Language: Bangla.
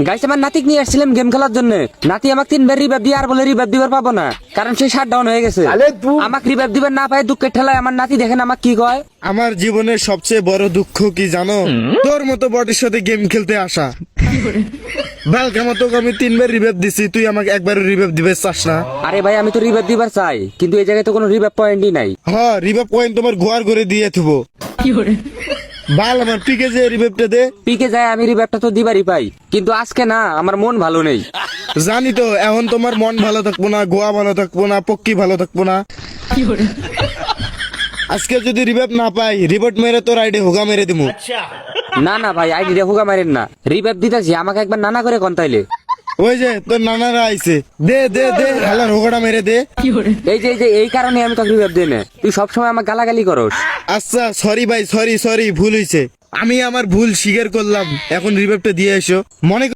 গাইস আমার নাতিক নিয়ে আসছিলাম গেম খেলার জন্য। নাতি আমাকে 3 বার রিভাইভ দিয়ে আর বলে রিভাইভ দিবার পাবো না, কারণ সে শাট ডাউন হয়ে গেছে। আমাকে রিভাইভ দিবার না পায় দুঃখের ঠেলায় আমার নাতি দেখেন আমাকে কি কয়। আমার জীবনের সবচেয়ে বড় দুঃখ কি জানো? তোর মতো বডির সাথে গেম খেলতে আসা। বালকা তোকে আমি 3 বার রিভাইভ দিছি, তুই আমাকে একবারও রিভাইভ দিবে চাস না? আরে ভাই আমি তো রিভাইভ দিবার চাই, কিন্তু এই জায়গায় তো কোনো রিভাইভ পয়েন্টই নাই। হ্যাঁ, রিভাইভ পয়েন্ট তোমার ঘর করে দিয়ে থুবো। বাল আমার পিকে যে রিভাইভটা দে। পিকে যায় আমি রিভাইভটা তো দিবারই পাই, কিন্তু আজকে না, আমার মন ভালো নেই। জানি তো, এখন তোমার মন ভালো থাকবো না, গোয়া ভালো থাকবো না, পক্কি ভালো থাকবো না। আজকে যদি রিভাইভ না পাই, রিভাইভ মেরে তোর আইডি হোগা মেরে দিমু। না না ভাই, আইডি হুগা মারেন না, রিভাইভ দিতেছি, আমাকে একবার নানা করে কোন তাইলে। ওই যে তোর নানারা আইছে, দে দে দে হালার হোগাটা মেরে দে। এই যে এই কারণে আমি তোকে রিভাইভ দিই না, তুই সবসময় আমাকে গালাগালি করস। আচ্ছা সরি ভাই, সরি ভুল হয়েছে। আমি আমার ভুল স্বীকার করলাম, এখন রিভাইভটা দিয়ে এসো। মনে